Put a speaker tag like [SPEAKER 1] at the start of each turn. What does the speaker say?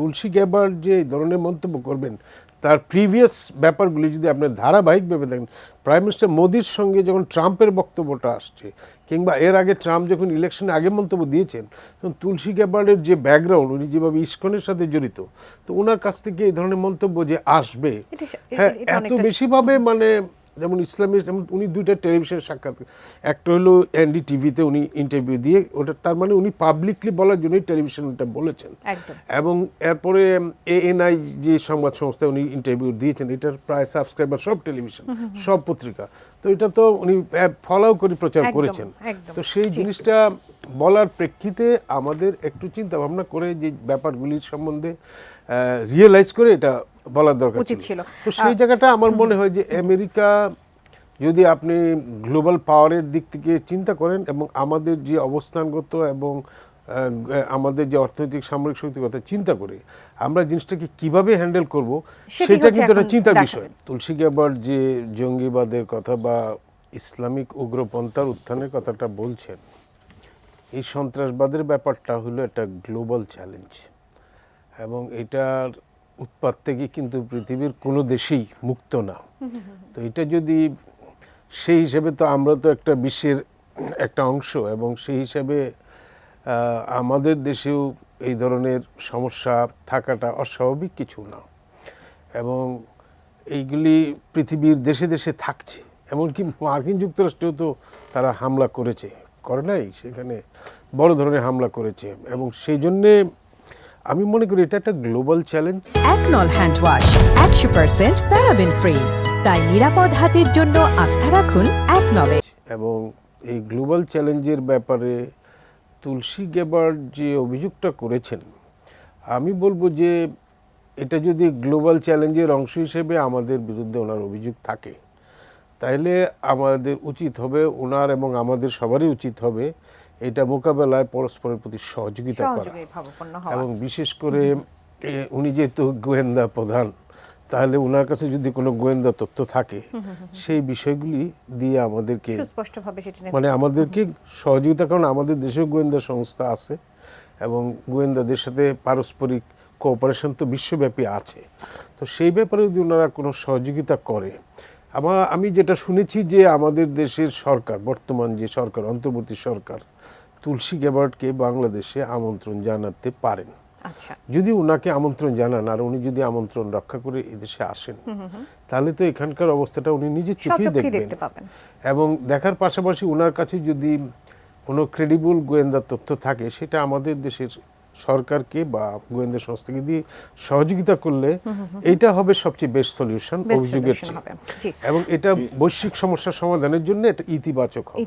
[SPEAKER 1] তুলসী Gabbard যে এই ধরনের মন্তব্য করবেন, তার প্রিভিয়াস ব্যাপারগুলি যদি আপনি ধারাবাহিকভাবে দেখেন, প্রাইম মিনিস্টার মোদির সঙ্গে যখন ট্রাম্পের বক্তব্যটা আসছে, কিংবা এর আগে ট্রাম্প যখন ইলেকশনে আগে মন্তব্য দিয়েছেন, তখন তুলসী গ্যাবার্ডের যে ব্যাকগ্রাউন্ড, উনি যেভাবে ইস্কনের সাথে জড়িত, তো ওনার কাছ থেকে এই ধরনের মন্তব্য যে আসবে, হ্যাঁ, এত বেশিভাবে মানে যেমন ইসলামী, যেমন উনি দুইটা টেলিভিশন সাক্ষাৎ, একটা হলো এনডিটিভিতে উনি ইন্টারভিউ দিয়ে, ওটা তার মানে উনি পাবলিকলি বলার জন্যই টেলিভিশনটা বলেছেন, এবং এরপরে এএনআই যে সংবাদ সংস্থায় উনি ইন্টারভিউ দিয়েছেন, এটার প্রায় সাবস্ক্রাইবার সব টেলিভিশন, সব পত্রিকা, তো এটা তো উনি ফলো করে প্রচার করেছেন। তো সেই জিনিসটা বলার প্রেক্ষিতে আমাদের একটু চিন্তা ভাবনা করে যে ব্যাপারগুলির সম্বন্ধে রিয়েলাইজ করে এটা বলার দরকার ছিল। তো সেই জায়গাটা আমার মনে হয় যে আমেরিকা, যদি আপনি গ্লোবাল পাওয়ারের দিক থেকে চিন্তা করেন এবং আমাদের যে অবস্থানগত এবং আমাদের যে অর্থনৈতিক সামরিক শক্তির কথা চিন্তা করে আমরা জিনিসটাকে কিভাবে হ্যান্ডেল করব, সেটা কিন্তু একটা চিন্তার বিষয়। তুলসী গ্যাবার্ড যে জঙ্গিবাদের কথা বা ইসলামিক উগ্রপন্থার উত্থানের কথাটা বলছেন, এই সন্ত্রাসবাদের ব্যাপারটা হলো একটা গ্লোবাল চ্যালেঞ্জ, এবং এটার উৎপাত থেকে কিন্তু পৃথিবীর কোনো দেশেই মুক্ত না। তো এটা যদি সেই হিসেবে, তো আমরা তো একটা বিশ্বের একটা অংশ, এবং সেই হিসাবে আমাদের দেশেও এই ধরনের সমস্যা থাকাটা অস্বাভাবিক কিছু না, এবং এইগুলি পৃথিবীর দেশে দেশে থাকছে। এমনকি মার্কিন যুক্তরাষ্ট্রেও তো তারা হামলা করেছে, করে নাই, সেখানে বড় ধরনের হামলা করেছে, এবং সেই জন্যে আমি মনে করি এটা একটা গ্লোবাল চ্যালেঞ্জ।
[SPEAKER 2] একনল হ্যান্ড ওয়াশ 100% প্যারাবেন ফ্রি, তাই নিরাপদ হাতের জন্য আস্থা রাখুন একনলে।
[SPEAKER 1] এবং এই গ্লোবাল চ্যালেঞ্জের ব্যাপারে তুলসী গ্যাবার্ড যে অভিযোগটা করেছেন, আমি বলবো যে এটা যদি গ্লোবাল চ্যালেঞ্জের অংশ হিসেবে আমাদের বিরুদ্ধে ওনার অভিযোগ থাকে, তাহলে আমাদের উচিত হবে, ওনার এবং আমাদের সবারই উচিত হবে এটা মোকাবেলায় পরস্পরের প্রতি সহযোগিতা করা, এবং বিশেষ করে উনি যেহেতু গোয়েন্দা প্রধান, তাহলে ওনার কাছে যদি কোনো গোয়েন্দা তথ্য থাকে, সেই বিষয়গুলি দিয়ে আমাদেরকে মানে আমাদেরকে সহযোগিতা, কারণ আমাদের দেশেও গোয়েন্দা সংস্থা আছে এবং গোয়েন্দাদের সাথে পারস্পরিক কোঅপারেশন তো বিশ্বব্যাপী আছে। তো সেই ব্যাপারে যদি ওনারা কোনো সহযোগিতা করে, আমি যেটা শুনেছি যে আমাদের দেশের সরকার, বর্তমান যে সরকার, অন্তর্বর্তী সরকার, তুলসী গ্যাবার্ডকে বাংলাদেশে আমন্ত্রণ জানাতে পারেন। যদি ওনাকে আমন্ত্রণ জানান আর উনি যদি আমন্ত্রণ রক্ষা করে এদেশে আসেন, তাহলে তো এখানকার অবস্থাটা উনি নিজের চোখেই দেখবেন, এবং দেখার পাশাপাশি ওনার কাছে যদি কোনো ক্রেডিবল গোয়েন্দা তথ্য থাকে, সেটা আমাদের দেশের সরকারকে বা গোয়েন্দা সংস্থাকে দিয়ে সহযোগিতা করলে এইটা হবে সবচেয়ে বেস্ট সলিউশন অভিযোগের চেয়ে, এবং এটা বৈশ্বিক সমস্যার সমাধানের জন্য এটা ইতিবাচক হবে।